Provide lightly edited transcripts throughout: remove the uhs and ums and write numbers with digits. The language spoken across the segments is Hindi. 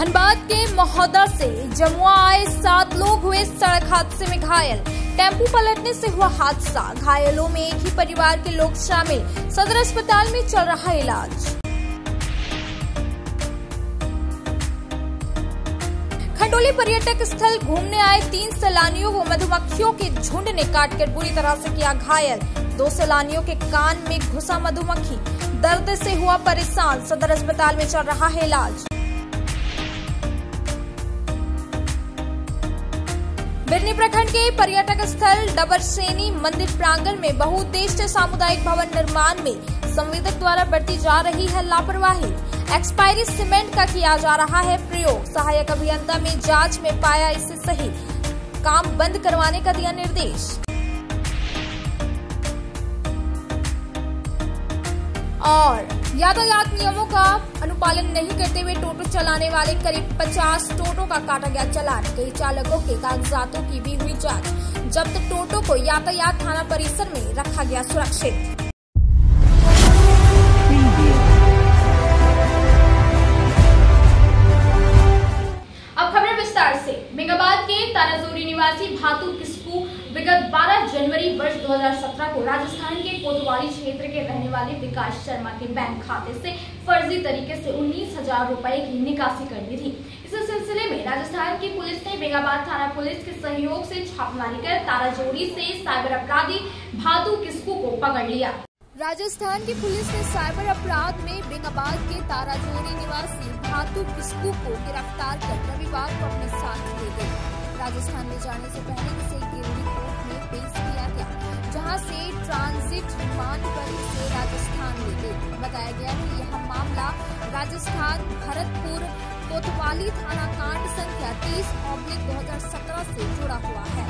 धनबाद के महोदा से जमुआ आए 7 लोग हुए सड़क हादसे में घायल। टेम्पो पलटने से हुआ हादसा, घायलों में एक ही परिवार के लोग शामिल। सदर अस्पताल में चल रहा इलाज। खंडोली पर्यटक स्थल घूमने आए 3 सैलानियों को मधुमक्खियों के झुंड ने काटकर बुरी तरह से किया घायल। 2 सैलानियों के कान में घुसा मधुमक्खी, दर्द से हुआ परेशान। सदर अस्पताल में चल रहा है इलाज। बिरनी प्रखंड के पर्यटक स्थल डबरसेनी मंदिर प्रांगण में बहुउद्देश्य सामुदायिक भवन निर्माण में संवेदक द्वारा बरती जा रही है लापरवाही। एक्सपायरी सीमेंट का किया जा रहा है प्रयोग। सहायक अभियंता में जांच में पाया इसे सही, काम बंद करवाने का दिया निर्देश। और यातायात नियमों का अनुपालन नहीं करते हुए टोटो चलाने वाले करीब 50 टोटो का काटा गया चालान। कई चालकों के कागजातों की भी हुई जांच। जब्त टोटो को यातायात थाना परिसर में रखा गया सुरक्षित। अब खबर विस्तार से। मेघाबाद के ताराजोरी निवासी भातू किस्कू विगत 12 जनवरी वर्ष 2017 को राजस्थान के कोतवाली क्षेत्र के रहने वाले विकास शर्मा के बैंक खाते से फर्जी तरीके से 19,000 रुपए की निकासी कर दी थी। इस सिलसिले में राजस्थान की पुलिस ने मेघाबाद थाना पुलिस के सहयोग से छापेमारी कर ताराजोरी से साइबर अपराधी भातू किस्कू को पकड़ लिया। राजस्थान की पुलिस ने साइबर अपराध में मेघाबाद के ताराजोरी निवासी भातू किस्कू को गिरफ्तार कर रविवार को अपने साथ ले गई। राजस्थान ले जाने से पहले इसे गिरनी कोर्ट में पेश किया गया, जहां से ट्रांजिट रिमांड पर इसे राजस्थान ले गई। बताया गया कि यह मामला राजस्थान भरतपुर कोतवाली थाना कांड संख्या 30/2017 से जुड़ा हुआ है।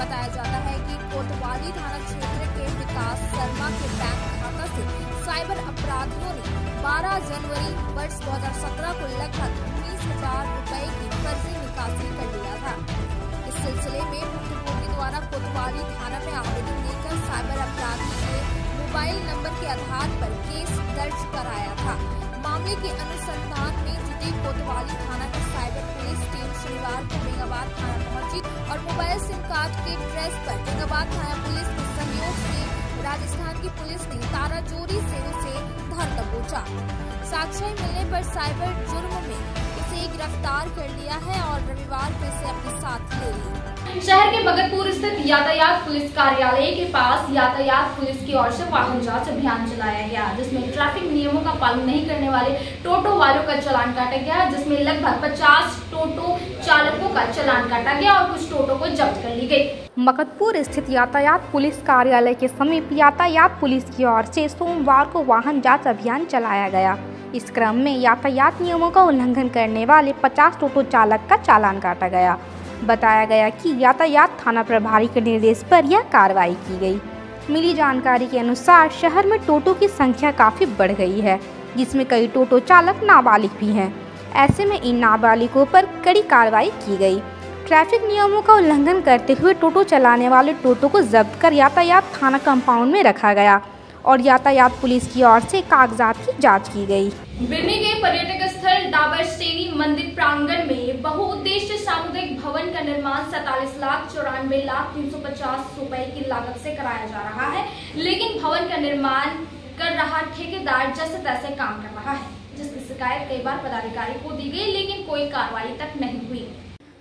बताया जाता है कि कोतवाली थाना क्षेत्र के विकास शर्मा के बैंक खाता से साइबर अपराधियों ने 12 जनवरी वर्ष 2017 को लगभग 19,000 रुपए की फर्जी निकासी कर लिया था। इस सिलसिले में भुक्तभोगी द्वारा कोतवाली थाना में आवेदन देकर साइबर अपराधी के मोबाइल नंबर के आधार पर केस दर्ज कराया था। मामले के अनुसंधान में जुटी कोतवाली थाना की साइबर पुलिस टीम शनिवार को मेघाबाद थाना पहुंची और मोबाइल सिम कार्ड के ट्रेस पर मेघाबाद थाना पुलिस के सहयोग से राजस्थान की पुलिस ने ताराजोरी से उसे धर दबोचा। साक्ष्य मिलने पर साइबर जुर्म में इसे गिरफ्तार कर लिया है और रविवार को इसे अपने साथ ले लिया। शहर के भगतपुर स्थित यातायात पुलिस कार्यालय के पास यातायात पुलिस की ओर से वाहन जांच अभियान चलाया गया, जिसमें ट्रैफिक नियमों का पालन नहीं करने वाले टोटो वालों का चालान काटा गया, जिसमें लगभग 50 टोटो चालकों का चालान काटा गया और कुछ टोटो को जब्त कर ली गई। भगतपुर स्थित यातायात पुलिस कार्यालय के समीप यातायात पुलिस की ओर से सोमवार को वाहन जांच अभियान चलाया गया। इस क्रम में यातायात नियमों का उल्लंघन करने वाले 50 टोटो चालक का चालान काटा गया। बताया गया कि यातायात थाना प्रभारी के निर्देश पर यह कार्रवाई की गई। मिली जानकारी के अनुसार शहर में टोटो की संख्या काफ़ी बढ़ गई है, जिसमें कई टोटो चालक नाबालिग भी हैं। ऐसे में इन नाबालिगों पर कड़ी कार्रवाई की गई। ट्रैफिक नियमों का उल्लंघन करते हुए टोटो चलाने वाले टोटो को जब्त कर यातायात थाना कंपाउंड में रखा गया और यातायात पुलिस की ओर से कागजात की जांच की गई। बिरनी के पर्यटक स्थल डाबरसेनी मंदिर प्रांगण में बहुउद्देश्य सामुदायिक भवन का निर्माण 47,94,350 रुपए की लागत से कराया जा रहा है, लेकिन भवन का निर्माण कर रहा ठेकेदार जैसे तैसे काम कर रहा है, जिसकी शिकायत कई बार पदाधिकारी को दी गई, लेकिन कोई कार्रवाई तक नहीं हुई।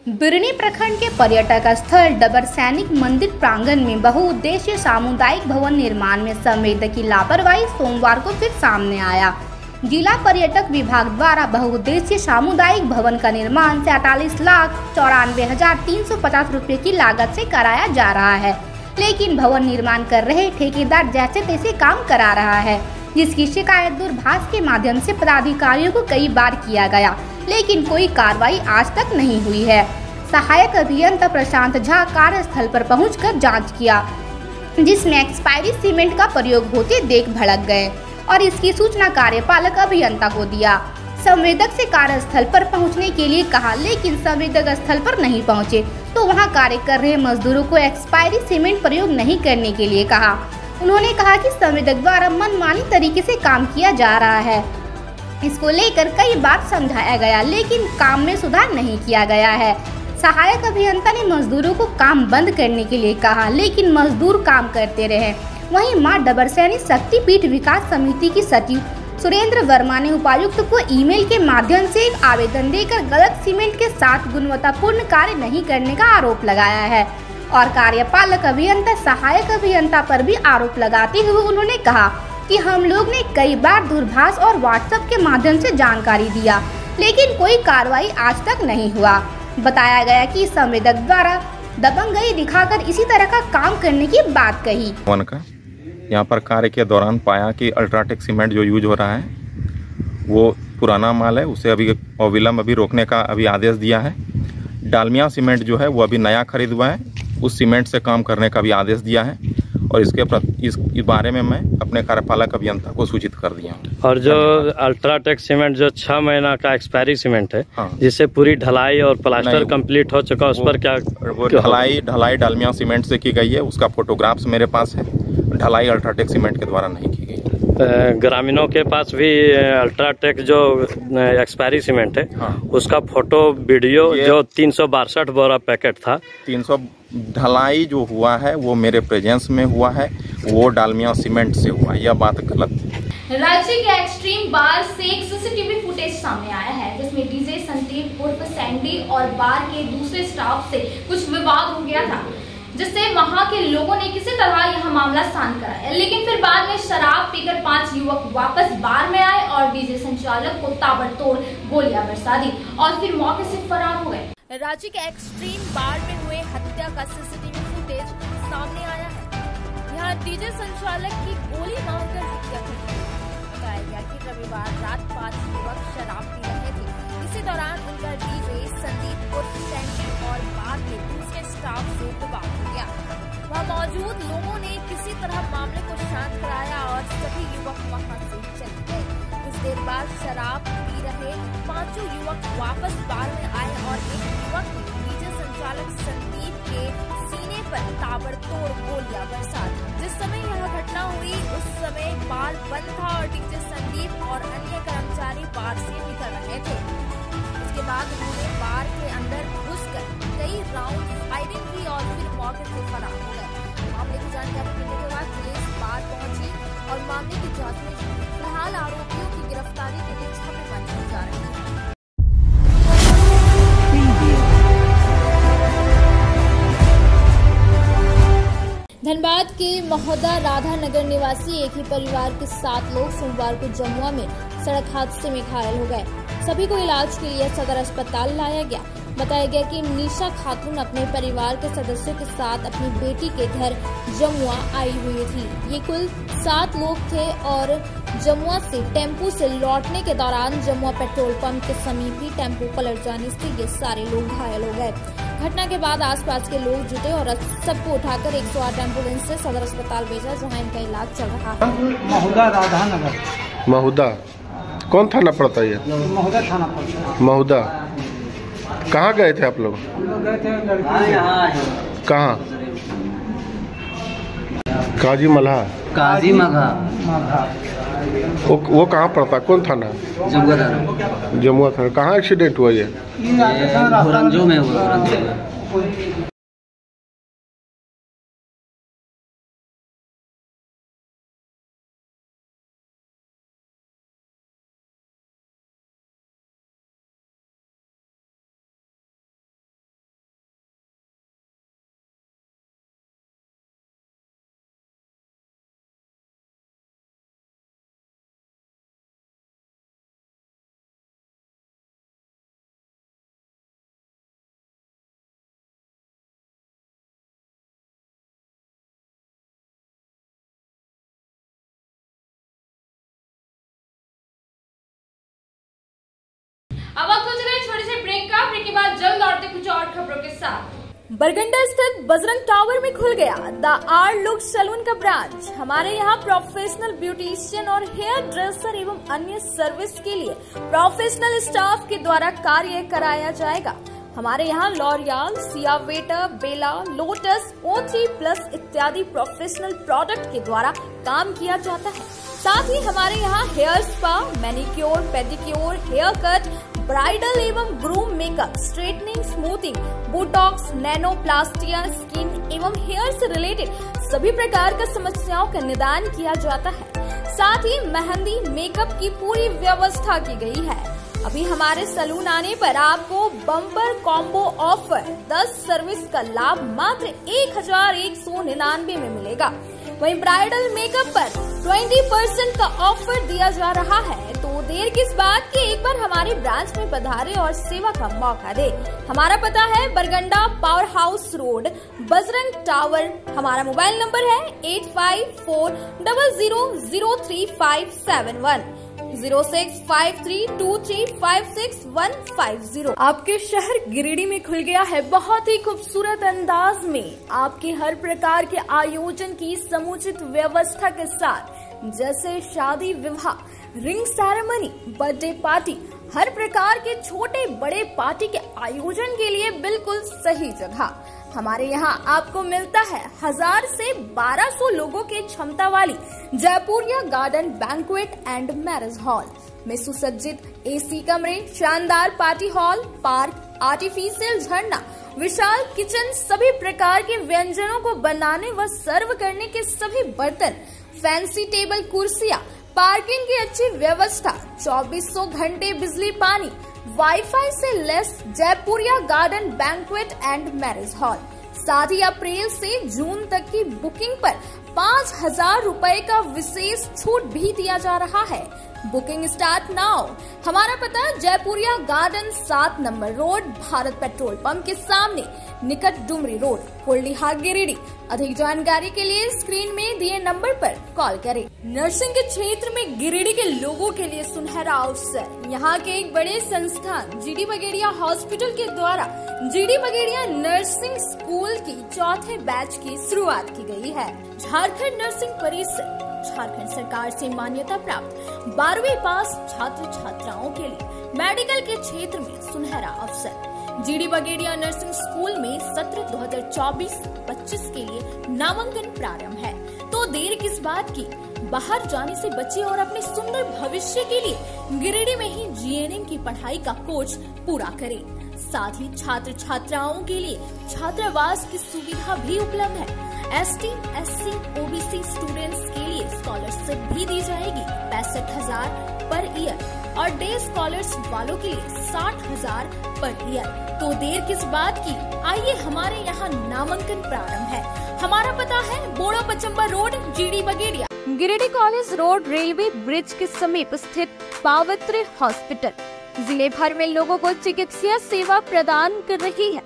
बिरनी प्रखंड के पर्यटक स्थल डबरसैनी मंदिर प्रांगण में बहुउद्देश्य सामुदायिक भवन निर्माण में संवेदक की लापरवाही सोमवार को फिर सामने आया। जिला पर्यटक विभाग द्वारा बहुउद्देश्य सामुदायिक भवन का निर्माण 47,94,350 रुपए की लागत से कराया जा रहा है, लेकिन भवन निर्माण कर रहे ठेकेदार जैसे तैसे काम करा रहा है, जिसकी शिकायत दूरभाष के माध्यम से पदाधिकारियों को कई बार किया गया, लेकिन कोई कार्रवाई आज तक नहीं हुई है। सहायक अभियंता प्रशांत झा कार्यस्थल पर पहुंचकर जांच किया, जिसमें एक्सपायरी सीमेंट का प्रयोग होते देख भड़क गए और इसकी सूचना कार्यपालक अभियंता को दिया। संवेदक से कार्यस्थल पर पहुंचने के लिए कहा, लेकिन संवेदक स्थल पर नहीं पहुंचे तो वहां कार्य कर रहे मजदूरों को एक्सपायरी सीमेंट प्रयोग नहीं करने के लिए कहा। उन्होंने कहा कि संवेदक द्वारा मनमानी तरीके से काम किया जा रहा है। इसको लेकर कई बार समझाया गया, लेकिन काम में सुधार नहीं किया गया है। सहायक अभियंता ने मजदूरों को काम बंद करने के लिए कहा, लेकिन मजदूर काम करते रहे। वहीं मां डबरसैनी शक्तिपीठ विकास समिति की सचिव सुरेंद्र वर्मा ने उपायुक्त को ईमेल के माध्यम से एक आवेदन देकर गलत सीमेंट के साथ गुणवत्तापूर्ण कार्य नहीं करने का आरोप लगाया है और कार्यपालक अभियंता सहायक अभियंता पर भी आरोप लगाते हुए उन्होंने कहा कि हम लोग ने कई बार दूरभाष और व्हाट्सएप के माध्यम से जानकारी दिया, लेकिन कोई कार्रवाई आज तक नहीं हुआ। बताया गया कि संवेदक द्वारा दबंगई दिखाकर इसी तरह का काम करने की बात कही। यहाँ पर कार्य के दौरान पाया कि अल्ट्राटेक सीमेंट जो यूज हो रहा है वो पुराना माल है, उसे अभी अविलंब रोकने का अभी आदेश दिया है। डालमिया सीमेंट जो है वो अभी नया खरीद हुआ है, उस सीमेंट से काम करने का भी आदेश दिया है और इस बारे में मैं अपने कार्यपालक अभियंता को सूचित कर दिया हूँ। और जो अल्ट्राटेक सीमेंट जो 6 महीना का एक्सपायरी सीमेंट है, हाँ। जिससे पूरी ढलाई और प्लास्टर कंप्लीट हो चुका, उस पर क्या ढलाई डालमिया सीमेंट से की गई है, उसका फोटोग्राफ्स मेरे पास है। ढलाई अल्ट्राटेक सीमेंट के द्वारा नहीं की गई। ग्रामीणों के पास भी अल्ट्राटेक जो एक्सपायरी सीमेंट है, हाँ। उसका फोटो वीडियो जो 362 बोरा पैकेट था, 300 ढलाई जो हुआ है वो मेरे प्रेजेंस में हुआ है, वो डालमिया सीमेंट से हुआ। यह बात गलत है। रांची के एक्सट्रीम बार से एक सीसीटीवी फुटेज सामने आया है, जिसमें डीजे संदीप उर्फ सैंडी और बार के दूसरे स्टाफ से कुछ विवाद हो गया था, जिससे वहां के लोगों ने किसी तरह यह मामला शांत कराया। लेकिन फिर बाद में शराब पीकर 5 युवक वापस बार में आए और डीजे संचालक को ताबड़तोड़ गोलियां बरसा दी और फिर मौके से फरार हो गए। रांची के एक्सट्रीम बार में हुए हत्या का सीसीटीवी फुटेज सामने आया है। यहाँ डीजे संचालक की गोली मारकर हत्या की गई। बताया गया कि रविवार रात 5 युवक शराब पी रहे थे। इसी दौरान उनका डीजे संदीप उर्फ सैंडी और बार के दूसरे स्टाफ से विवाद हो गया। वहाँ मौजूद लोगों ने किसी तरह मामले को शांत कराया और सभी युवक वहाँ से चले गए। कुछ देर बाद शराब पी रहे 5 युवक वापस बार में आए और एक युवक ने डीजे संचालक संदीप के सीने पर ताबड़तोड़ गोलियां बरसा दी। जिस समय यह घटना हुई उस समय बार बंद था और डीजे संदीप और अन्य कर्मचारी बार से निकल रहे थे। इसके बाद उन्होंने बार के अंदर घुसकर कई राउंड फायरिंग की और फिर मौके से फरार हो गए। मामले की जानकारी मिलने के बाद पुलिस बार पहुंची और मामले की जांच में जुटी। फिलहाल आरोपियों की गिरफ्तारी के लिए छापेमारी की जा रही है। धनबाद के महोदा राधा नगर निवासी एक ही परिवार के 7 लोग सोमवार को जमुआ में सड़क हादसे में घायल हो गए। सभी को इलाज के लिए सदर अस्पताल लाया गया। बताया गया कि निशा खातून अपने परिवार के सदस्यों के साथ अपनी बेटी के घर जमुआ आई हुई थी। ये कुल 7 लोग थे और जमुआ से टेम्पो से लौटने के दौरान जमुआ पेट्रोल पंप के समीप ही टेम्पो पलट जाने से ये सारे लोग घायल हो गए। घटना के बाद आसपास के लोग जुटे और सबको उठाकर 108 एम्बुलेंस से सदर अस्पताल भेजा, जहां इनका इलाज चल रहा है। महोदा राधा नगर। महोदा कौन थाना पड़ता है? महोदा थाना पड़ता है। महोदा कहाँ गए थे आप लोग? गए थे लड़की। कहाँ? काजी मल्हा। काजी मघा। वो कहाँ पड़ता? कौन थाना? जमुआ थाना। जमुआ थाना। कहाँ एक्सीडेंट हुआ ये? भोरंजो में हुआ। अब वक्त हो चला है छोटे से ब्रेक का। ब्रेक के बाद जल्द लौटते कुछ और खबरों के साथ। बरगंडा स्थित बजरंग टावर में खुल गया द आर लुक सैलून का ब्रांच। हमारे यहाँ प्रोफेशनल ब्यूटिशियन और हेयर ड्रेसर एवं अन्य सर्विस के लिए प्रोफेशनल स्टाफ के द्वारा कार्य कराया जाएगा। हमारे यहाँ लॉरियल, सियावेटर, बेला, लोटस, O3+ इत्यादि प्रोफेशनल प्रोडक्ट के द्वारा काम किया जाता है। साथ ही हमारे यहाँ hair spa, manicure, pedicure, hair cut, bridal एवं groom makeup, straightening, smoothing, botox, nanoplastia, skin एवं हेयर से रिलेटेड सभी प्रकार का समस्याओं का निदान किया जाता है। साथ ही मेहंदी, मेकअप की पूरी व्यवस्था की गई है। अभी हमारे सैलून आने पर आपको बम्पर कॉम्बो ऑफर 10 सर्विस का लाभ मात्र 1199 में मिलेगा। वहीं ब्राइडल मेकअप पर 20% का ऑफर दिया जा रहा है। तो देर किस बात की, एक बार हमारे ब्रांच में पधारे और सेवा का मौका दे। हमारा पता है Barganda power house road, Bajrang tower. हमारा मोबाइल नंबर है 8540003571 065323565150। आपके शहर गिरिडीह में खुल गया है बहुत ही खूबसूरत अंदाज में आपके हर प्रकार के आयोजन की समुचित व्यवस्था के साथ, जैसे शादी विवाह, रिंग सेरेमनी, बर्थडे पार्टी, हर प्रकार के छोटे बड़े पार्टी के आयोजन के लिए बिल्कुल सही जगह। हमारे यहाँ आपको मिलता है 1000 से 1200 लोगों के क्षमता वाली Jaipuria garden banquet and marriage hall में सुसज्जित AC कमरे, शानदार पार्टी हॉल, पार्क, आर्टिफिशियल झरना, विशाल किचन, सभी प्रकार के व्यंजनों को बनाने व सर्व करने के सभी बर्तन, फैंसी टेबल कुर्सियां, पार्किंग की अच्छी व्यवस्था, 2400 घंटे बिजली पानी, वाईफाई से less Jaipuria garden banquet and marriage hall. साथ ही अप्रैल से जून तक की बुकिंग पर 5000 रुपए का विशेष छूट भी दिया जा रहा है। Booking start now. हमारा पता Jaipuria garden 7 number road, Bharat petrol pump के सामने, निकट डुमरी रोड, कोल्डीहा, गिरिडीह। अधिक जानकारी के लिए स्क्रीन में दिए नंबर पर कॉल करें। नर्सिंग के क्षेत्र में गिरिडीह के लोगों के लिए सुनहरा अवसर। यहाँ के एक बड़े संस्थान GD बगेड़िया हॉस्पिटल के द्वारा GD बगेड़िया नर्सिंग स्कूल की 4थे बैच की शुरुआत की गई है। झारखंड नर्सिंग परिषद झारखंड सरकार से मान्यता प्राप्त 12वीं पास छात्र छात्राओं के लिए मेडिकल के क्षेत्र में सुनहरा अवसर। GD बगेड़िया नर्सिंग स्कूल में सत्र 2024-25 के लिए नामांकन प्रारंभ है। तो देर किस बात की, बाहर जाने से बचे और अपने सुंदर भविष्य के लिए गिरिडीह में ही GNM की पढ़ाई का कोर्स पूरा करें। साथ ही छात्र छात्राओं के लिए छात्रावास की सुविधा भी उपलब्ध है। ST, SC, OBC स्टूडेंट्स के लिए स्कॉलरशिप भी दी जाएगी 65,000 पर ईयर और डे स्कॉलर्स वालों के लिए 60,000 पर ईयर। तो देर किस बात की, आइए हमारे यहाँ नामांकन प्रारंभ है। हमारा पता है बोड़ा पचम्बा रोड, GD बगेड़िया। Giridih college road, railway bridge के समीप स्थित पावित्र हॉस्पिटल जिले भर में लोगों को चिकित्सा सेवा प्रदान कर रही है।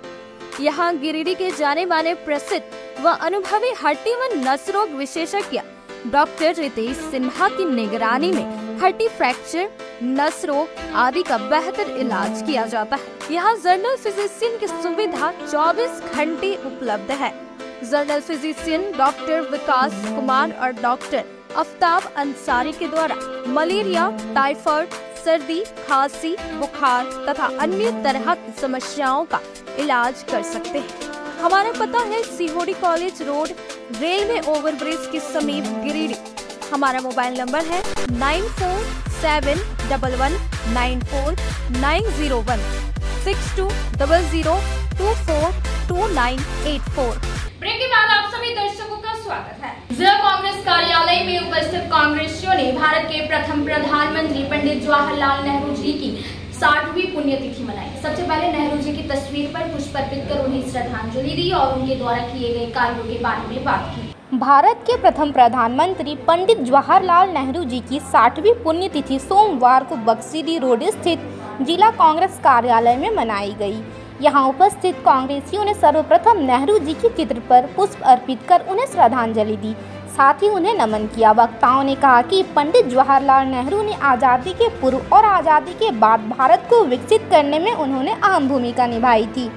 यहाँ गिरिडीह के जाने माने प्रसिद्ध व अनुभवी हड्डी व नस रोग विशेषज्ञ डॉक्टर रितेश सिन्हा की निगरानी में हड्डी फ्रैक्चर, नस रोग आदि का बेहतर इलाज किया जाता है। यहाँ जनरल फिजिशियन की सुविधा 24 घंटे उपलब्ध है। जनरल फिजिशियन डॉक्टर विकास कुमार और डॉक्टर आफ्ताब अंसारी के द्वारा मलेरिया, टाइफाइड, सर्दी, खांसी, बुखार तथा अन्य तरह की समस्याओं का इलाज कर सकते हैं। हमारा पता है COD college road, railway overbridge के समीप, गिरिडीह। हमारा मोबाइल नंबर है 9471194901 6200242984। ब्रेक के बाद आप सभी दर्शकों का स्वागत है। जिला कांग्रेस कार्यालय में उपस्थित कांग्रेसियों ने भारत के प्रथम प्रधानमंत्री पंडित जवाहरलाल नेहरू जी की 60वीं पुण्यतिथि मनाई। सबसे पहले नेहरू जी की तस्वीर पर पुष्प अर्पित कर उन्हें श्रद्धांजलि दी और उनके द्वारा किए गए कार्यों के बारे में बात की। भारत के प्रथम प्रधानमंत्री पंडित जवाहरलाल नेहरू जी की 60वीं पुण्यतिथि सोमवार को बक्सीडी रोड स्थित जिला कांग्रेस कार्यालय में मनाई गई। यहाँ उपस्थित कांग्रेसियों ने सर्वप्रथम नेहरू जी के चित्र पर पुष्प अर्पित कर उन्हें श्रद्धांजलि दी, साथ ही उन्हें नमन किया। वक्ताओं ने कहा कि पंडित जवाहरलाल नेहरू ने आज़ादी के पूर्व और आज़ादी के बाद भारत को विकसित करने में उन्होंने अहम भूमिका निभाई थी।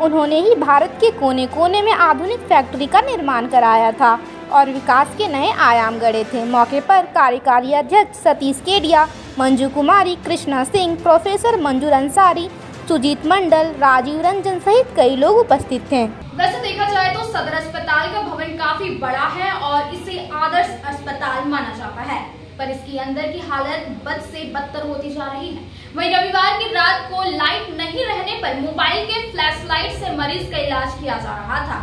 उन्होंने ही भारत के कोने कोने में आधुनिक फैक्ट्री का निर्माण कराया था और विकास के नए आयाम गढ़े थे। मौके पर कार्यकारी अध्यक्ष सतीश केडिया, मंजू कुमारी, कृष्णा सिंह, प्रोफेसर मंजूर अंसारी, सुजीत मंडल, राजीव रंजन सहित कई लोग उपस्थित थे। वैसे देखा जाए तो सदर अस्पताल का भवन काफी बड़ा है और इसे आदर्श अस्पताल माना जाता है, पर इसकी अंदर की हालत बद से बदतर होती जा रही है। वहीं रविवार की रात को लाइट नहीं रहने पर मोबाइल के फ्लैश लाइट से मरीज का इलाज किया जा रहा था।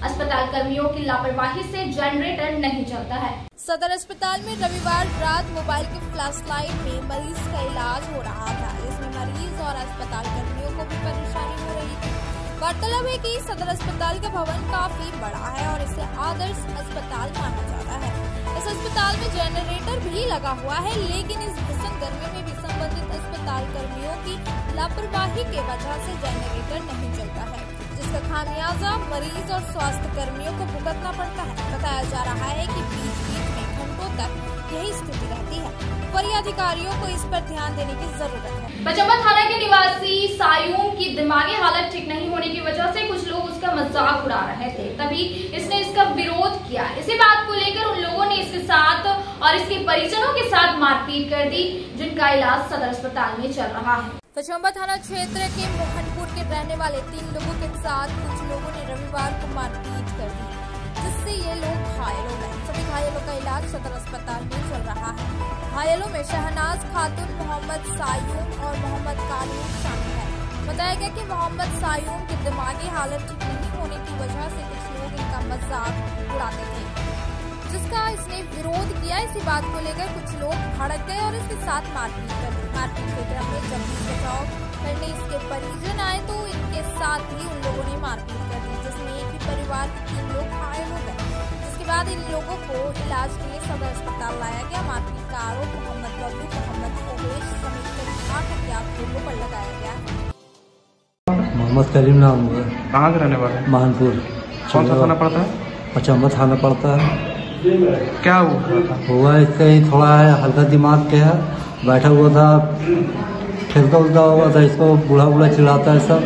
अस्पताल कर्मियों की लापरवाही से जनरेटर नहीं चलता है। सदर अस्पताल में रविवार रात मोबाइल के फ्लैश लाइट में मरीज का इलाज हो रहा था, जिसमें मरीज और अस्पताल कर्मियों को भी परेशानी हो रही थी। गौरतलब है कि सदर अस्पताल का भवन काफी बड़ा है और इसे आदर्श अस्पताल माना जाता है। इस अस्पताल में जनरेटर भी लगा हुआ है, लेकिन इस भीषण गर्मी में भी संबंधित अस्पताल कर्मियों की लापरवाही के वजह से जनरेटर नहीं चलता है, जिसका खामियाजा मरीज और स्वास्थ्य कर्मियों को भुगतना पड़ता है। बताया जा रहा है कि बीच बीच में घंटों तक यही स्थिति रहती है। वरीय अधिकारियों को इस पर ध्यान देने की जरूरत है। पचम्बा थाना के निवासी सायूम की दिमागी हालत ठीक नहीं होने की वजह से कुछ लोग उसका मजाक उड़ा रहे थे, तभी इसने इसका विरोध किया। इसी बात को लेकर उन लोगों ने इसके साथ और इसके परिजनों के साथ मारपीट कर दी, जिनका इलाज सदर अस्पताल में चल रहा है। पचम्बा थाना क्षेत्र के मोहनपुर के रहने वाले 3 लोगों के साथ कुछ लोगों ने रविवार को मारपीट कर दी, जिससे ये लोग घायल हो गए। सभी घायलों का इलाज सदर अस्पताल में चल रहा है। घायलों में शहनाज खातून, मोहम्मद सायूम और मोहम्मद कालून शामिल है। बताया गया कि मोहम्मद सायूम की दिमागी हालत ठीक नहीं होने की वजह से कुछ लोग इनका मजाक उड़ाते थे, जिसका इसने विरोध किया। इसी बात को लेकर कुछ लोग भड़क गए और इसके साथ मारपीट कर दी। मारपीट के क्रम में जब बचाव करने इसके परिजन आए तो इनके साथ ही उन लोगों ने मारपीट कर दी, जिसमें एक ही परिवार के 3 लोग घायल हो गए। जिसके बाद इन लोगों को इलाज के लिए सदर अस्पताल लाया गया। मारपीट का आरोप मोहम्मद बबलू, मोहम्मद फोगेश समेत करीब 8 अज्ञात लोगों पर लगाया गया है। मोहम्मद करीम नाम है। कहाँ के रहने वाले? महानपुर। कौन सा थाना पड़ता है? पचम्बा थाना पड़ता है। क्या हुआ इसका ही थोड़ा है, हल्का दिमाग के है, बैठा हुआ था, खेलता उलता हुआ था, इसको बूढ़ा बूढ़ा चिल्लाता है सब।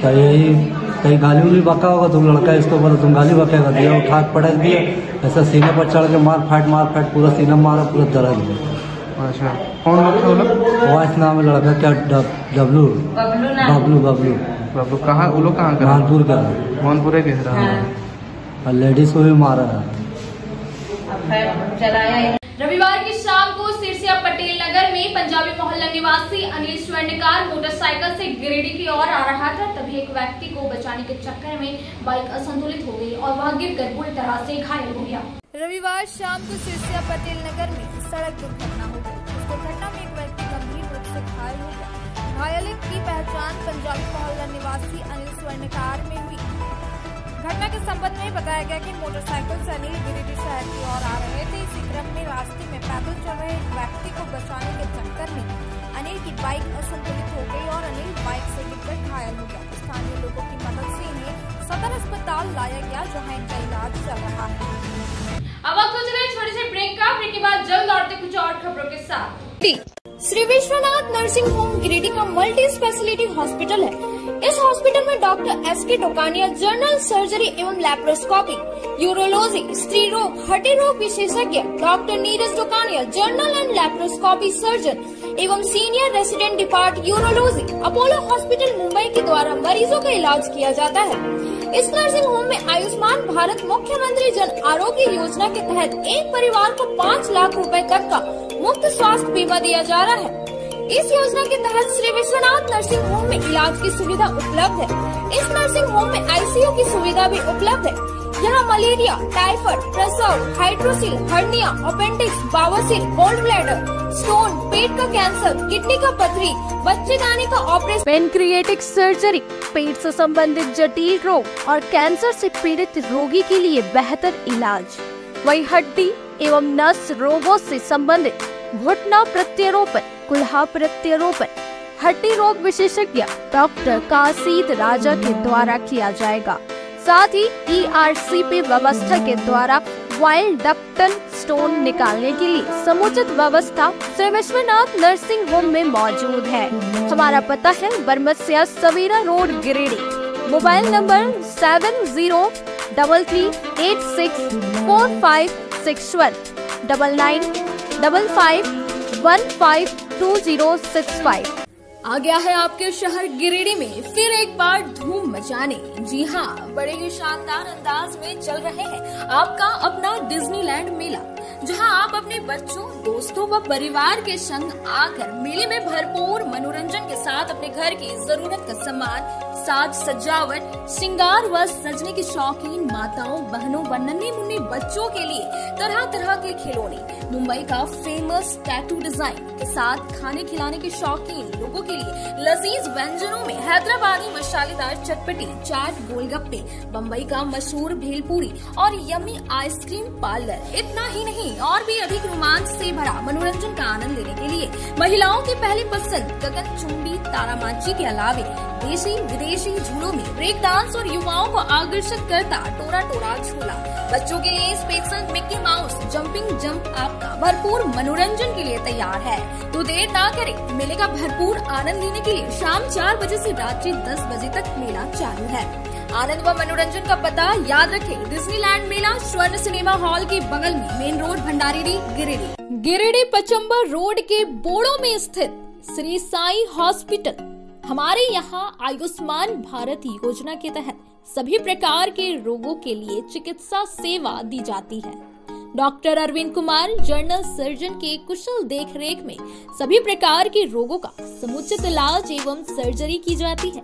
तो यही कहीं गाली उली बका होगा, तुम लड़का इसको बोला तुम गाली बकेगा, दिया उठा के पटक दिया, ऐसा सीने पर चढ़ के मार फाट पूरा सीना मारा, पूरा दर्द है। अच्छा, कौन लोग थे वो लोग? वाइस नाम है लड़का क्या? बबलू। कहाँ वो लोग कहाँ का? महानपुर का। मोहनपुर के और लेडीज को भी मारा है। रविवार की शाम को सिरसिया पटेल नगर में पंजाबी मोहल्ला निवासी अनिल स्वर्णकार मोटरसाइकिल से गिरिडीह की ओर आ रहा था, तभी एक व्यक्ति को बचाने के चक्कर में बाइक असंतुलित हो गई और वह गिरकर बुरी तरह से घायल हो गया। रविवार शाम को सिरसिया पटेल नगर में सड़क दुर्घटना हो गई। इस दुर्घटना में एक व्यक्ति गंभीर रूप से घायल हो गया। घायल की पहचान पंजाबी मोहल्ला निवासी अनिल स्वर्णकार में हुई। घटना के संबंध में बताया गया कि मोटरसाइकिल से अनिल गिरिडीह शहर की ओर आ रहे थे। इसी क्रम में रास्ते में पैदल चल रहे एक व्यक्ति को बचाने के चक्कर में अनिल की बाइक असंतुलित हो गई और अनिल बाइक से गिरकर घायल हो गया। स्थानीय लोगों की मदद से इन्हें सदर अस्पताल लाया गया, जहां इनका इलाज चल रहा है। अब आप सोच रहे हैं छोटे से ब्रेक का, ब्रेक के बाद जल्द लौटते कुछ और खबरों के साथ। श्री विश्वनाथ नर्सिंग होम गिरिडीह का मल्टी स्पेशलिटी हॉस्पिटल है। इस हॉस्पिटल में doctor S K. Tokania general surgery एवं लैप्रोस्कोपी, यूरोलॉजी, स्त्री रोग, हड्डी रोग विशेषज्ञ, doctor Neeraj Tokania general and laparoscopy surgeon एवं senior resident depart urology, Apollo hospital Mumbai के द्वारा मरीजों का इलाज किया जाता है। इस नर्सिंग होम में आयुष्मान भारत मुख्यमंत्री जन आरोग्य योजना के तहत एक परिवार को 5 लाख रुपए तक का मुफ्त स्वास्थ्य बीमा दिया जा रहा है। इस योजना के तहत श्री विश्वनाथ नर्सिंग होम में इलाज की सुविधा उपलब्ध है। इस नर्सिंग होम में आईसीयू की सुविधा भी उपलब्ध है। यहाँ मलेरिया, टाइफाइड, प्रसव, हाइड्रोसिल, हर्निया, अपेंडिक्स, बावसीर, गोल्ड ब्लैडर, स्टोन, पेट का कैंसर, किडनी का पथरी, बच्चेदानी का ऑपरेशन, पेनक्रिएटिक सर्जरी, पेट से संबंधित जटिल रोग और कैंसर से पीड़ित रोगी के लिए बेहतर इलाज। वही हड्डी एवं नस रोगों से संबंधित घुटना प्रत्यारोपण, कुल्हा प्रत्यारोपण, हड्डी रोग विशेषज्ञ डॉक्टर कासिद राजा के द्वारा किया जाएगा। साथ ही ERCP व्यवस्था के द्वारा वाइल्ड डक्टल स्टोन निकालने के लिए समुचित व्यवस्था श्री विश्वनाथ नर्सिंग होम में मौजूद है। हमारा पता है Baramsia Savera road Giridih. Mobile number 7036864561 9955152065। आ गया है आपके शहर गिरिडीह में फिर एक बार धूम मचाने। जी हाँ, बड़े ही शानदार अंदाज में चल रहे हैं आपका अपना डिज्नीलैंड मेला, जहां आप अपने बच्चों, दोस्तों व परिवार के संग आकर मेले में भरपूर मनोरंजन के साथ अपने घर की जरूरत का सामान, साज सजावट, श्रृंगार व सजने की शौकीन माताओं, बहनों व नन्हे मुन्ने बच्चों के लिए तरह तरह के खिलौने, मुंबई का फेमस टैटू डिजाइन के साथ खाने खिलाने के शौकीन लोगों के लिए लजीज व्यंजनों में हैदराबादी मसालेदार चटपटी, चाट, गोलगप्पे, बम्बई का मशहूर भेलपूरी और यम्मी आइसक्रीम पार्लर। इतना ही नहीं, और भी अधिक रोमांच से भरा मनोरंजन का आनंद लेने के लिए महिलाओं की पहली पसंद गगनचुंबी तारामाची के अलावे देशी विदेशी झूलों में ब्रेक डांस और युवाओं को आकर्षित करता टोरा टोरा झूला। बच्चों के लिए special Mickey mouse jumping jump आपका भरपूर मनोरंजन के लिए तैयार है। तो देर ना करें, मेले का भरपूर आनंद लेने के लिए शाम 4 बजे से रात्रि 10 बजे तक मेला चालू है। आनंद व मनोरंजन का पता याद रखें, डिज्नीलैंड मेला स्वर्ण सिनेमा हॉल के बगल में, main road, Bhandari, Giridih. Giridih Pachambar road के बोड़ो में स्थित श्री साई हॉस्पिटल। हमारे यहाँ आयुष्मान भारत योजना के तहत सभी प्रकार के रोगों के लिए चिकित्सा सेवा दी जाती है। Doctor Arvind Kumar general surgeon के कुशल देखरेख में सभी प्रकार के रोगों का समुचित इलाज एवं सर्जरी की जाती है।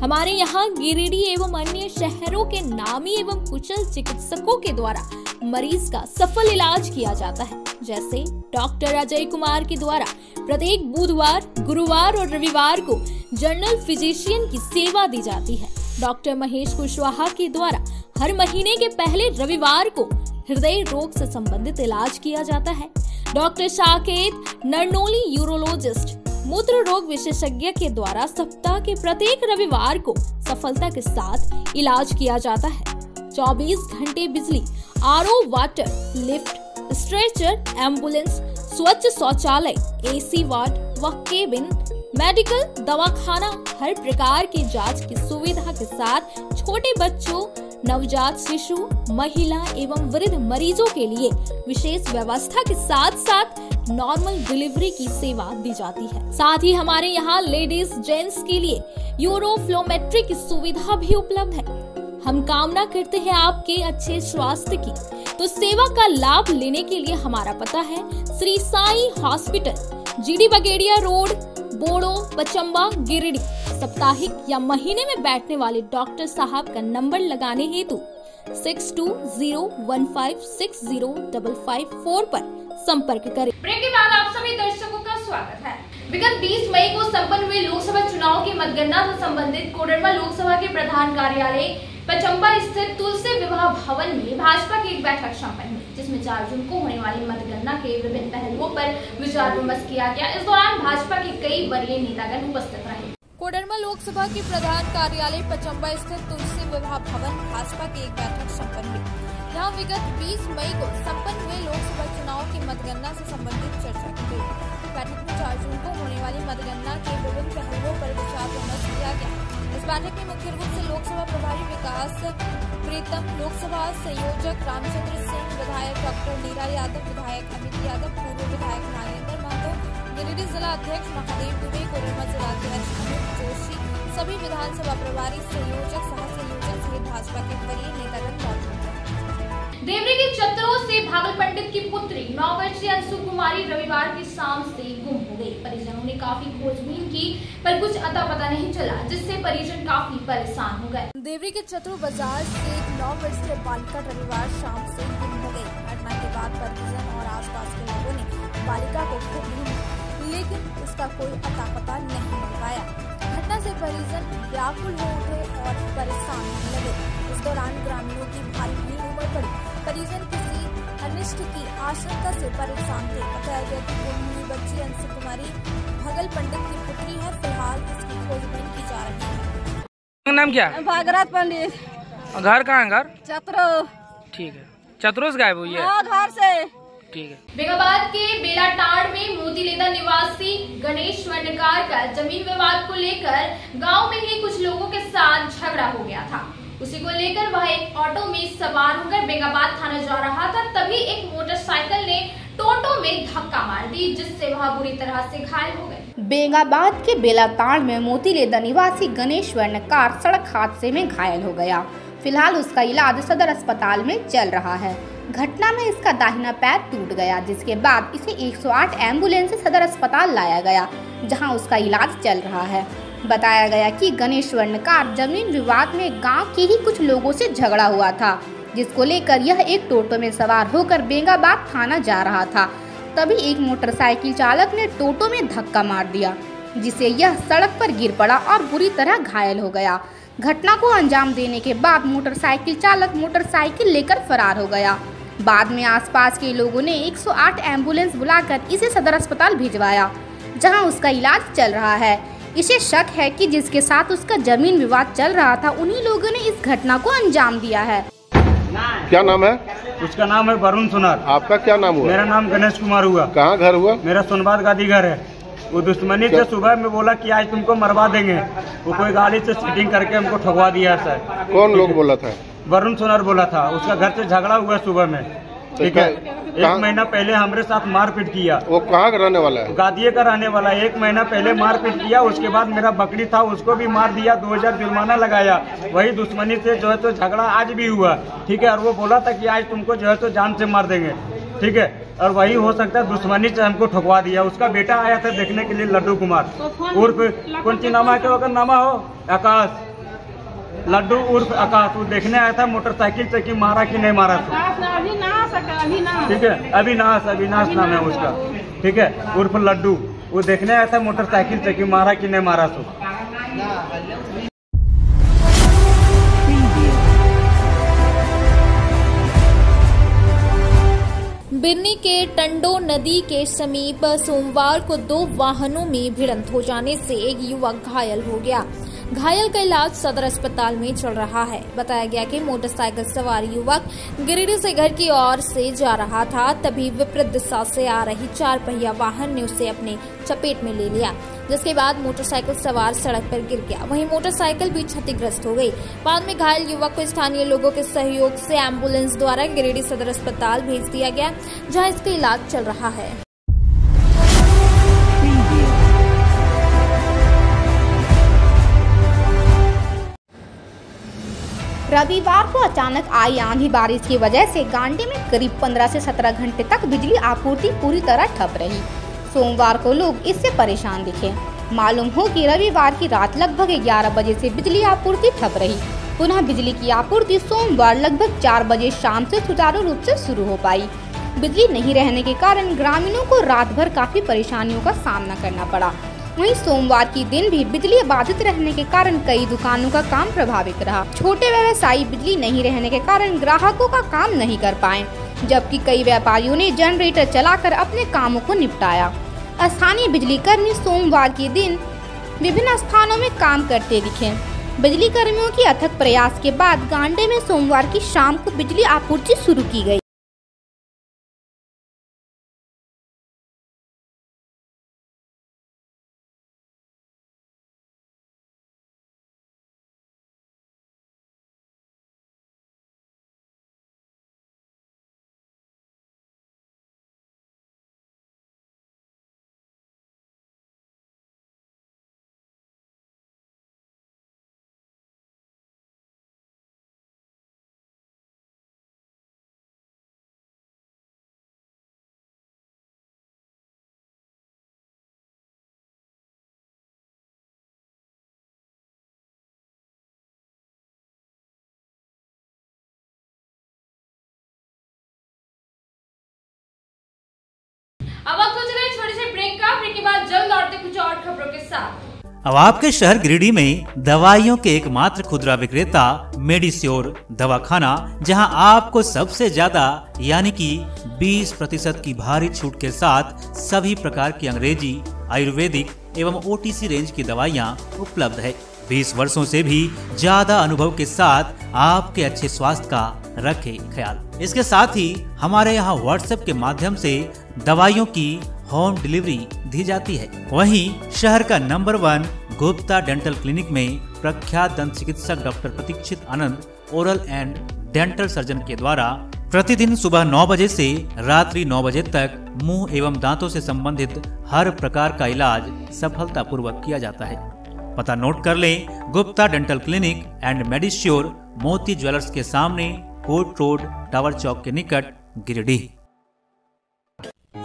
हमारे यहाँ गिरिडीह एवं अन्य शहरों के नामी एवं कुशल चिकित्सकों के द्वारा मरीज का सफल इलाज किया जाता है। जैसे डॉक्टर अजय कुमार के द्वारा प्रत्येक बुधवार, गुरुवार और रविवार को जनरल फिजिशियन की सेवा दी जाती है। डॉक्टर महेश कुशवाहा के द्वारा हर महीने के पहले रविवार को हृदय रोग से संबंधित इलाज किया जाता है। डॉक्टर साकेत नरनोली यूरोलॉजिस्ट मूत्र रोग विशेषज्ञ के द्वारा सप्ताह के प्रत्येक रविवार को सफलता के साथ इलाज किया जाता है। 24 घंटे बिजली, RO water, lift, stretcher, ambulance, स्वच्छ शौचालय, एसी वार्ड व केबिन, मेडिकल, दवाखाना, हर प्रकार की जांच की सुविधा के साथ छोटे बच्चों, नवजात शिशु, महिला एवं वृद्ध मरीजों के लिए विशेष व्यवस्था के साथ साथ नॉर्मल डिलीवरी की सेवा दी जाती है। साथ ही हमारे यहाँ लेडीज जेंट्स के लिए यूरोफ्लोमेट्री की सुविधा भी उपलब्ध है। हम कामना करते हैं आपके अच्छे स्वास्थ्य की, तो सेवा का लाभ लेने के लिए हमारा पता है श्री साई हॉस्पिटल, जीडी बगेड़िया रोड, बोड़ो, पचम्बा, गिरिडीह। साप्ताहिक या महीने में बैठने वाले डॉक्टर साहब का नंबर लगाने हेतु 6201560554 पर संपर्क करें। ब्रेक के बाद आप सभी दर्शकों का स्वागत है। विगत 20 मई को संपन्न हुए लोकसभा चुनाव की मतगणना से संबंधित कोडरमा लोकसभा के प्रधान कार्यालय पचम्बा स्थित तुलसी विवाह भवन में भाजपा की एक बैठक संपन्न हुई, जिसमें 4 जून को होने वाली मतगणना के विभिन्न पहलुओं पर विचार विमर्श किया गया। इस दौरान भाजपा के कई वरीय नेतागण उपस्थित रहे। कोडरमा लोकसभा के प्रधान कार्यालय पचम्बा स्थित तुलसी विवाह भवन भाजपा की एक बैठक संपन्न हुई। यहाँ विगत 20 मई को संपन्न हुए लोकसभा चुनाव की मतगणना से संबंधित चर्चा की गई। बैठक में 4 जून को होने वाली मतगणना के विभिन्न पहलुओं पर विचार विमर्श किया गया। इस बैठक में मुख्य रूप से लोकसभा प्रभारी विकास प्रीतम, लोकसभा संयोजक रामचंद्र सिंह, विधायक डॉक्टर नीरा यादव, विधायक अमित यादव, पूर्व विधायक नागेंद्र महतो, गिरिडीह जिला अध्यक्ष महादेव दुबे, कोडरमा जिला अध्यक्ष अमित जोशी, सभी विधानसभा प्रभारी, संयोजक, सह संयोजक सहित भाजपा के वरीय नेतागण मौजूद हैं। देवरी के चतरों से भागल पंडित की पुत्री 9 वर्षीय अंशु कुमारी रविवार की शाम से गुम हो गई। परिजनों ने काफी खोजबीन की, पर कुछ अता पता नहीं चला, जिससे परिजन काफी परेशान हो गए। देवरी के चतरो बाजार से एक 9 वर्षीय बालिका रविवार शाम से गुम हो गई। घटना के बाद परिजन और आसपास के लोगों ने बालिका को ढूंढा, लेकिन उसका कोई अता पता नहीं मिल पाया। घटना से परिजन व्याकुल हो उठे और परेशान होने लगे। इस दौरान ग्रामीणों की भारी भीड़ उमड़ पड़ी। परिजन किसी अनिष्ट की आशंका से परेशान थे। बताया गया कि गुम हुई बच्ची अंशु कुमारी भगल पंडित की पुत्री है। फिलहाल इसकी खोजबीन की जा रही है। नाम क्या? भागरथ पंडित। घर कहाँ है? घर चतरो। ठीक है, चतरो से गायब हुई है? घर से। ठीक है। बेगाबाद के बेलाटाड़ में मोतीलेदा निवासी गणेश स्वर्णकार का जमीन विवाद को लेकर गांव में ही कुछ लोगों के साथ झगड़ा हो गया था। उसी को लेकर वह एक ऑटो में सवार होकर बेगाबाद थाना जा रहा था, तभी एक मोटरसाइकिल ने टोटो में धक्का मार दी, जिससे जिससे वह बुरी तरह से घायल हो गए। बेंगाबाद के बेलाताड़ में मोतीलेदा निवासी गणेश स्वर्णकार सड़क हादसे में घायल हो गया। फिलहाल उसका इलाज सदर अस्पताल में चल रहा है। घटना में इसका दाहिना पैर टूट गया, जिसके बाद इसे 108 एम्बुलेंस से सदर अस्पताल लाया गया, जहां उसका इलाज चल रहा है। बताया गया कि गणेश स्वर्णकार जमीन विवाद में गांव के ही कुछ लोगों से झगड़ा हुआ था, जिसको लेकर यह एक टोटो में सवार होकर बेंगाबाद थाना जा रहा था। तभी एक मोटरसाइकिल चालक ने टोटो में धक्का मार दिया, जिससे यह सड़क पर गिर पड़ा और बुरी तरह घायल हो गया। घटना को अंजाम देने के बाद मोटरसाइकिल चालक मोटरसाइकिल लेकर फरार हो गया। बाद में आसपास के लोगों ने 108 एम्बुलेंस बुलाकर इसे सदर अस्पताल भिजवाया, जहां उसका इलाज चल रहा है। इसे शक है कि जिसके साथ उसका जमीन विवाद चल रहा था, उन्हीं लोगों ने इस घटना को अंजाम दिया है। क्या नाम है? उसका नाम है वरुण सुनार। आपका क्या नाम हुआ? मेरा नाम गणेश कुमार हुआ। कहाँ घर हुआ? मेरा सोनबाद गादी घर है। वो दुश्मनी से सुबह में बोला कि आज तुमको मरवा देंगे। वो कोई गाड़ी से सीटिंग करके हमको ठगवा दिया सर। कौन लोग बोला था? वरुण सुनार बोला था। उसका घर से झगड़ा हुआ सुबह में, ठीक है। 1 महीना पहले हमारे साथ मारपीट किया। वो कहाँ का रहने वाला है? गादिये का रहने वाला है। 1 महीना पहले मारपीट किया, उसके बाद मेरा बकरी था उसको भी मार दिया, 2000 जुर्माना लगाया। वही दुश्मनी से जो है तो झगड़ा आज भी हुआ, ठीक है। और वो बोला था कि आज तुमको जो है तो जान से मार देंगे, ठीक है। और वही हो सकता है दुश्मनी से हमको ठगवा दिया। उसका बेटा आया था देखने के लिए, लड्डू कुमार उर्फ कौन सी नामा है, अगर नामा हो आकाश, लड्डू उर्फ आकाश। वो देखने आया था मोटरसाइकिल से कि मारा कि नहीं मारा। ठीक है, अविनाश नाम है उसका, ठीक है, उर्फ लड्डू। वो देखने आया था मोटरसाइकिल से कि मारा कि नहीं मारा। तो बिरनी के टंडो नदी के समीप सोमवार को 2 वाहनों में भिड़ंत हो जाने से एक युवक घायल हो गया। घायल का इलाज सदर अस्पताल में चल रहा है। बताया गया कि मोटरसाइकिल सवार युवक गिरिडीह से घर की ओर से जा रहा था, तभी विपरीत दिशा से आ रही 4 पहिया वाहन ने उसे अपने चपेट में ले लिया, जिसके बाद मोटरसाइकिल सवार सड़क पर गिर गया। वहीं मोटरसाइकिल भी क्षतिग्रस्त हो गई। बाद में घायल युवक को स्थानीय लोगों के सहयोग से एम्बुलेंस द्वारा गिरिडीह सदर अस्पताल भेज दिया गया, जहां इसका इलाज चल रहा है। रविवार को अचानक आई आंधी बारिश की वजह से गांडी में करीब 15 से 17 घंटे तक बिजली आपूर्ति पूरी तरह ठप रही। सोमवार को लोग इससे परेशान दिखे। मालूम हो कि रविवार की रात लगभग 11 बजे से बिजली आपूर्ति ठप रही। पुनः बिजली की आपूर्ति सोमवार लगभग 4 बजे शाम से सुचारू रूप से शुरू हो पाई। बिजली नहीं रहने के कारण ग्रामीणों को रात भर काफी परेशानियों का सामना करना पड़ा। वहीं सोमवार की दिन भी बिजली बाधित रहने के कारण कई दुकानों का काम प्रभावित रहा। छोटे व्यवसायी बिजली नहीं रहने के कारण ग्राहकों का काम नहीं कर पाए, जबकि कई व्यापारियों ने जनरेटर चलाकर अपने कामों को निपटाया। स्थानीय बिजली कर्मी सोमवार के दिन विभिन्न स्थानों में काम करते दिखे। बिजली कर्मियों की अथक प्रयास के बाद गांडे में सोमवार की शाम को बिजली आपूर्ति शुरू की गई। अब वक्त हो चला है छोटे से ब्रेक का। ब्रेक के बाद जल्द लौटते कुछ और खबरों के साथ। अब आपके शहर गिरिडीह में दवाइयों के एकमात्र खुदरा विक्रेता मेडिश्योर दवाखाना, जहां आपको सबसे ज्यादा यानी कि 20% की भारी छूट के साथ सभी प्रकार की अंग्रेजी, आयुर्वेदिक एवं OTC रेंज की दवाइयां उपलब्ध है। 20 वर्षों से भी ज्यादा अनुभव के साथ आपके अच्छे स्वास्थ्य का रखे ख्याल। इसके साथ ही हमारे यहाँ WhatsApp के माध्यम से दवाइयों की होम डिलीवरी दी जाती है। वहीं शहर का नंबर 1 गुप्ता डेंटल क्लिनिक में प्रख्यात दंत चिकित्सक doctor Pratikshit Anand oral and dental surgeon के द्वारा प्रतिदिन सुबह 9 बजे से रात्रि 9 बजे तक मुंह एवं दांतों से संबंधित हर प्रकार का इलाज सफलतापूर्वक किया जाता है। पता नोट कर लें, गुप्ता डेंटल क्लिनिक एंड मेडिश्योर, मोती ज्वेलर्स के सामने, कोर्ट रोड, टावर चौक के निकट, गिरिडीह।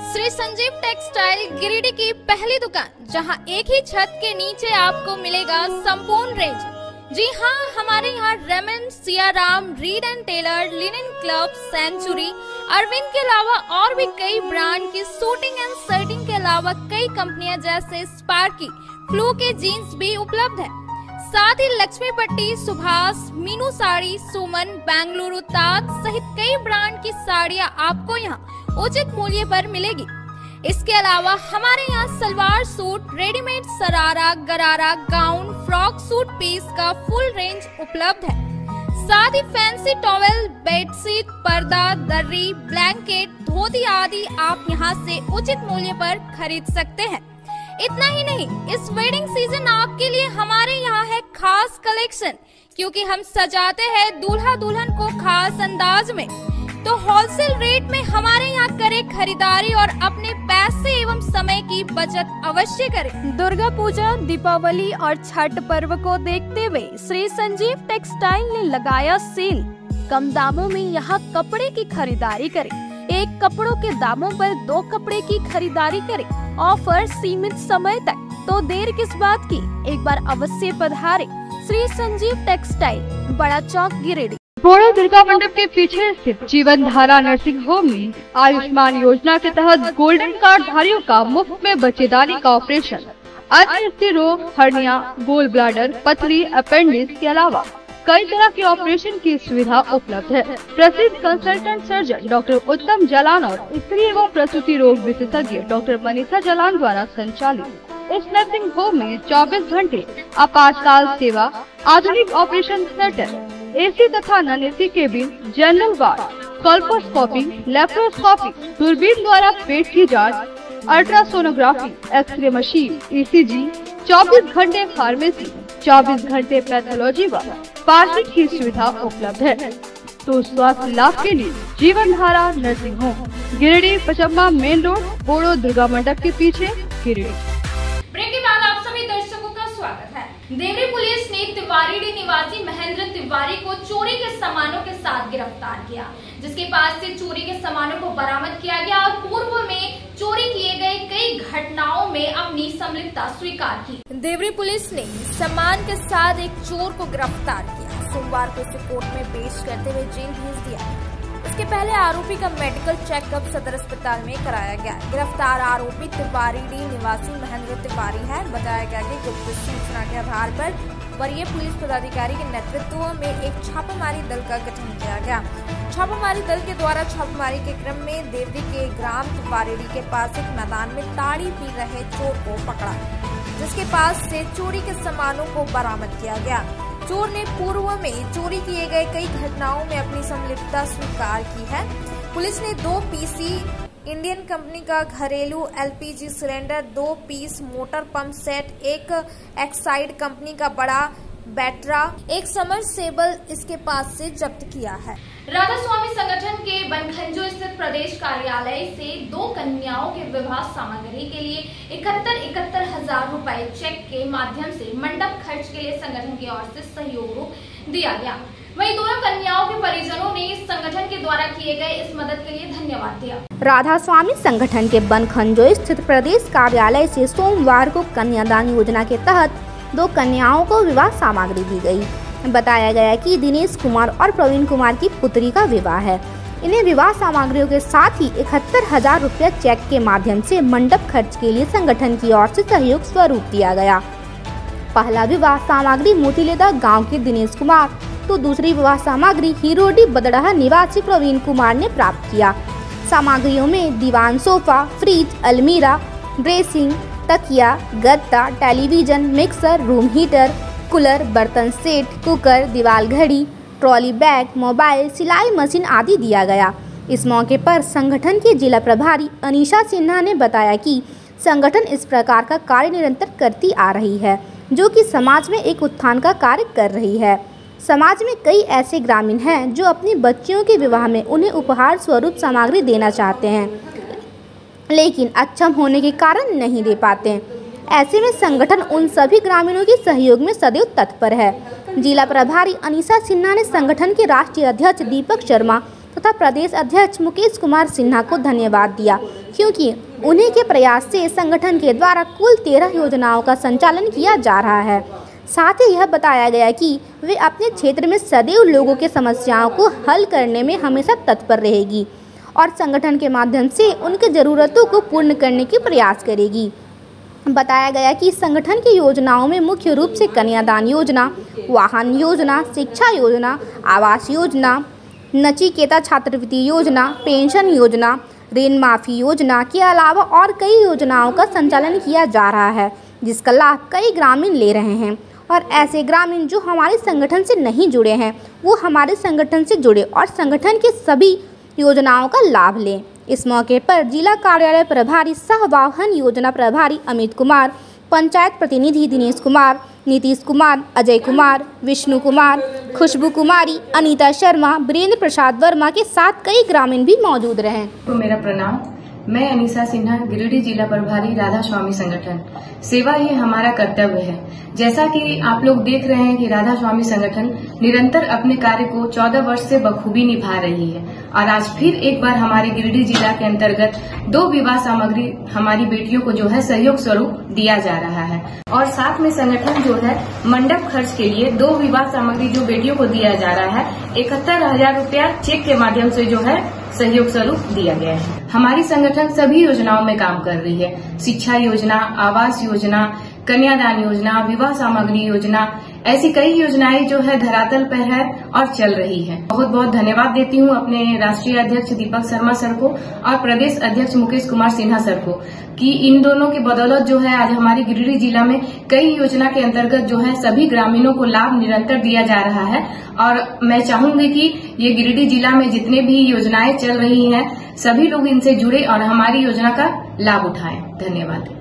श्री संजीव टेक्सटाइल गिरिडीह की पहली दुकान, जहां एक ही छत के नीचे आपको मिलेगा संपूर्ण रेंज। जी हाँ, हमारे यहाँ Raymond, Siyaram, Reid and Taylor, Linen Club, Century, Arvind के अलावा और भी कई ब्रांड की सूटिंग एंड शर्टिंग के अलावा कई कंपनियां जैसे स्पार्की, फ्लू के जीन्स भी उपलब्ध है। साथ ही लक्ष्मी पट्टी, सुभाष, मीनू साड़ी, सुमन, बेंगलुरु ताज सहित कई ब्रांड की साड़ियां आपको यहाँ उचित मूल्य पर मिलेगी। इसके अलावा हमारे यहाँ सलवार सूट, रेडीमेड सरारा, गरारा, गाउन, फ्रॉक सूट पीस का फुल रेंज उपलब्ध है। साथ ही फैंसी टॉवेल, बेडशीट, पर्दा, दर्री, ब्लैंकेट, धोती आदि आप यहाँ से उचित मूल्य पर खरीद सकते हैं। इतना ही नहीं, इस वेडिंग सीजन आपके लिए हमारे यहाँ है खास कलेक्शन, क्योंकि हम सजाते हैं दूल्हा दुल्हन को खास अंदाज में। तो होलसेल रेट में हमारे यहाँ करें खरीदारी और अपने पैसे एवं समय की बचत अवश्य करें। दुर्गा पूजा, दीपावली और छठ पर्व को देखते हुए श्री संजीव टेक्सटाइल ने लगाया सेल। कम दामों में यहाँ कपड़े की खरीदारी करें। एक कपड़ों के दामों पर 2 कपड़े की खरीदारी करें। ऑफर सीमित समय तक, तो देर किस बात की, एक बार अवश्य पधारें। श्री संजीव टेक्सटाइल, बड़ा चौक, गिरिडीह। बोड़ो दुर्गा मंडप के पीछे स्थित जीवन धारा नर्सिंग होम में आयुष्मान योजना के तहत गोल्डन कार्ड धारियों का मुफ्त में बच्चेदानी का ऑपरेशन, अन्य रोग, हर्निया, गोल ब्लाडर, पथरी, अपेंडिक्स के अलावा कई तरह के ऑपरेशन की सुविधा उपलब्ध है। प्रसिद्ध कंसल्टेंट सर्जन डॉक्टर उत्तम जलान और स्त्री एवं प्रसूति रोग विशेषज्ञ डॉक्टर मनीषा जलान द्वारा संचालित इस नर्सिंग होम में 24 घंटे आपातकाल सेवा, आधुनिक ऑपरेशन थिएटर, एसी तथा non AC cabin, general ward, colposcopy, laparoscopy, दूरबीन द्वारा पेट की जांच, अल्ट्रासोनोग्राफी, एक्सरे मशीन, ईसीजी, 24 घंटे फार्मेसी, 24 घंटे पैथोलॉजी व पार्किंग की सुविधा उपलब्ध है। तो स्वास्थ्य लाभ के लिए Jeevan Dhara nursing home, Giridih, Pachamba main road, Bodo Durga मंडप के पीछे, गिरिडीह। ब्रेक के बाद आप सभी दर्शकों का स्वागत है। देवरी पुलिस ने तिवारीडीह निवासी महेंद्र तिवारी को चोरी के सामानों के साथ गिरफ्तार किया, जिसके पास से चोरी के सामानों को बरामद किया गया और पूर्व में चोरी किए गए कई घटनाओं में अपनी संलिप्तता स्वीकार की। देवरी पुलिस ने सामान के साथ एक चोर को गिरफ्तार किया। सोमवार को उसे कोर्ट में पेश करते हुए जेल भेज दिया। इसके पहले आरोपी का मेडिकल चेकअप सदर अस्पताल में कराया गया। गिरफ्तार आरोपी तिवारीडीह निवासी महेंद्र तिवारी है। बताया गया कि गुप्त सूचना के आधार पर वरीय पुलिस पदाधिकारी के नेतृत्व में एक छापामारी दल का गठन किया गया। छापामारी दल के द्वारा छापामारी के क्रम में देवरी के ग्राम तिवारीडीह के पास एक मैदान में ताड़ी पी रहे चोर को पकड़ा, जिसके पास से चोरी के सामानों को बरामद किया गया। चोर ने पूर्व में चोरी किए गए कई घटनाओं में अपनी संलिप्तता स्वीकार की है। पुलिस ने 2 पीसी इंडियन कंपनी का घरेलू LPG cylinder, 2 piece motor pump set, एक एक्साइड कंपनी का बड़ा बैटरा, एक समरसेबल इसके पास से जब्त किया है। राधा स्वामी संगठन के बनखंजो स्थित प्रदेश कार्यालय से 2 कन्याओं के विवाह सामग्री के लिए 71,000 रुपए चेक के माध्यम से मंडप खर्च के लिए संगठन की ओर से सहयोग दिया गया। वहीं दोनों कन्याओं के परिजनों ने इस संगठन के द्वारा किए गए इस मदद के लिए धन्यवाद दिया। राधा स्वामी संगठन के बनखंजो स्थित प्रदेश कार्यालय से सोमवार को कन्यादान योजना के तहत 2 कन्याओं को विवाह सामग्री दी गई। बताया गया कि दिनेश कुमार और प्रवीण कुमार की पुत्री का विवाह है। इन्हें विवाह सामग्रियों के साथ ही 71,000 रुपया चेक के माध्यम से मंडप खर्च के लिए संगठन की ओर से सहयोग स्वरूप दिया गया। पहला विवाह सामग्री मोतीलेदा गांव के दिनेश कुमार तो दूसरी विवाह सामग्री हिरोडी बदड़हा निवासी प्रवीण कुमार ने प्राप्त किया। सामग्रियों में दीवान, सोफा, फ्रिज, अलमीरा, ड्रेसिंग, तकिया, गद्दा, television, mixer, room heater, cooler, बर्तन सेट, कुकर, दीवार घड़ी, ट्रॉली बैग, मोबाइल, सिलाई मशीन आदि दिया गया। इस मौके पर संगठन के जिला प्रभारी अनीशा सिन्हा ने बताया कि संगठन इस प्रकार का कार्य निरंतर करती आ रही है, जो कि समाज में एक उत्थान का कार्य कर रही है। समाज में कई ऐसे ग्रामीण हैं जो अपनी बच्चियों के विवाह में उन्हें उपहार स्वरूप सामग्री देना चाहते हैं, लेकिन अक्षम होने के कारण नहीं दे पाते हैं। ऐसे में संगठन उन सभी ग्रामीणों के सहयोग में सदैव तत्पर है। जिला प्रभारी अनीसा सिन्हा ने संगठन के राष्ट्रीय अध्यक्ष दीपक शर्मा तथा प्रदेश अध्यक्ष मुकेश कुमार सिन्हा को धन्यवाद दिया, क्योंकि उन्हीं के प्रयास से संगठन के द्वारा कुल 13 योजनाओं का संचालन किया जा रहा है। साथ ही यह बताया गया कि वे अपने क्षेत्र में सदैव लोगों के समस्याओं को हल करने में हमेशा तत्पर रहेगी और संगठन के माध्यम से उनकी ज़रूरतों को पूर्ण करने की प्रयास करेगी। बताया गया कि संगठन की योजनाओं में मुख्य रूप से कन्यादान योजना, वाहन योजना, शिक्षा योजना, आवास योजना, नचिकेता छात्रवृत्ति योजना, पेंशन योजना, ऋण माफी योजना के अलावा और कई योजनाओं का संचालन किया जा रहा है, जिसका लाभ कई ग्रामीण ले रहे हैं। और ऐसे ग्रामीण जो हमारे संगठन से नहीं जुड़े हैं वो हमारे संगठन से जुड़े और संगठन के सभी योजनाओं का लाभ लें। इस मौके पर जिला कार्यालय प्रभारी सह वाहन योजना प्रभारी अमित कुमार, पंचायत प्रतिनिधि दिनेश कुमार, नीतीश कुमार, अजय कुमार, विष्णु कुमार, खुशबू कुमारी, अनीता शर्मा, वीरेंद्र प्रसाद वर्मा के साथ कई ग्रामीण भी मौजूद रहे। तो मेरा प्रणाम। मैं अनीसा सिन्हा, गिरिडीह जिला प्रभारी राधा स्वामी संगठन। सेवा ही हमारा कर्तव्य है। जैसा कि आप लोग देख रहे हैं कि राधा स्वामी संगठन निरंतर अपने कार्य को 14 वर्ष से बखूबी निभा रही है और आज फिर एक बार हमारे गिरिडीह जिला के अंतर्गत 2 विवाह सामग्री हमारी बेटियों को जो है सहयोग स्वरूप दिया जा रहा है और साथ में संगठन जो है मंडप खर्च के लिए 2 विवाह सामग्री जो बेटियों को दिया जा रहा है 71,000 रुपया चेक के माध्यम से जो है सहयोग स्वरूप दिया गया है। हमारी संगठन सभी योजनाओं में काम कर रही है। शिक्षा योजना, आवास योजना, कन्यादान योजना, विवाह सामग्री योजना, ऐसी कई योजनाएं जो है धरातल पर है और चल रही है। बहुत बहुत धन्यवाद देती हूँ अपने राष्ट्रीय अध्यक्ष दीपक शर्मा सर को और प्रदेश अध्यक्ष मुकेश कुमार सिन्हा सर को कि इन दोनों की बदौलत जो है आज हमारे गिरिडीह जिला में कई योजना के अंतर्गत जो है सभी ग्रामीणों को लाभ निरंतर दिया जा रहा है और मैं चाहूंगी कि ये गिरिडीह जिला में जितने भी योजनाएं चल रही हैं सभी लोग इनसे जुड़े और हमारी योजना का लाभ उठाएं। धन्यवाद।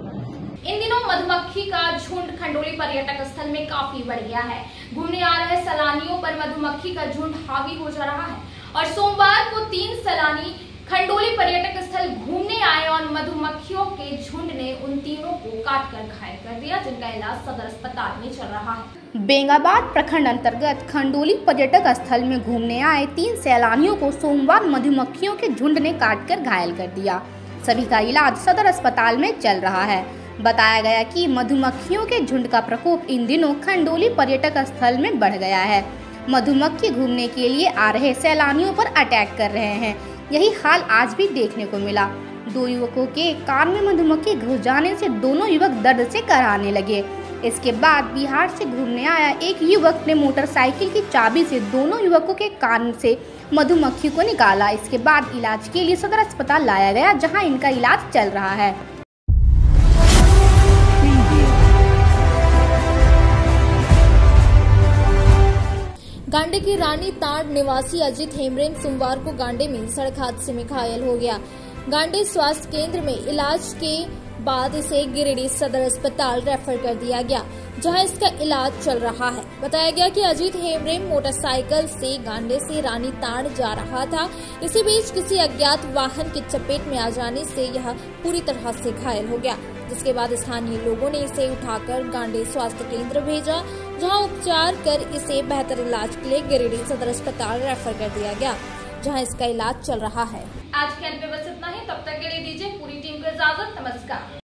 इन दिनों मधुमक्खी का झुंड खंडोली पर्यटक स्थल में काफी बढ़ गया है। घूमने आ रहे सैलानियों पर मधुमक्खी का झुंड हावी हो जा रहा है और सोमवार को 3 सैलानी खंडोली पर्यटक स्थल घूमने आए और मधुमक्खियों के झुंड ने उन तीनों को काटकर घायल कर दिया, जिनका इलाज सदर अस्पताल में चल रहा है। बेंगाबाद प्रखंड अंतर्गत खंडोली पर्यटक स्थल में घूमने आए 3 सैलानियों को सोमवार मधुमक्खियों के झुंड ने काटकर घायल कर दिया। सभी का इलाज सदर अस्पताल में चल रहा है। बताया गया कि मधुमक्खियों के झुंड का प्रकोप इन दिनों खंडोली पर्यटक स्थल में बढ़ गया है। मधुमक्खी घूमने के लिए आ रहे सैलानियों पर अटैक कर रहे हैं। यही हाल आज भी देखने को मिला। 2 युवकों के कान में मधुमक्खी घुस जाने से दोनों युवक दर्द से कराहने लगे। इसके बाद बिहार से घूमने आया एक युवक ने मोटरसाइकिल की चाबी से दोनों युवकों के कान से मधुमक्खी को निकाला। इसके बाद इलाज के लिए सदर अस्पताल लाया गया, जहां इनका इलाज चल रहा है। गांडे के रानी ताड़ निवासी अजित हेमरेम सोमवार को गांडे में सड़क हादसे में घायल हो गया। गांडे स्वास्थ्य केंद्र में इलाज के बाद इसे गिरिडीह सदर अस्पताल रेफर कर दिया गया, जहां इसका इलाज चल रहा है। बताया गया कि अजित हेमरेम मोटरसाइकिल से गांडे से रानी ताड़ जा रहा था। इसी बीच किसी अज्ञात वाहन की चपेट में आ जाने से यह पूरी तरह से घायल हो गया, जिसके बाद स्थानीय लोगों ने इसे उठाकर गांडे स्वास्थ्य केंद्र भेजा, जहां उपचार कर इसे बेहतर इलाज के लिए गिरिडीह सदर अस्पताल रेफर कर दिया गया, जहां इसका इलाज चल रहा है। आज के अंत में बस इतना ही। तब तक के लिए दीजिए पूरी टीम को इजाजत। नमस्कार।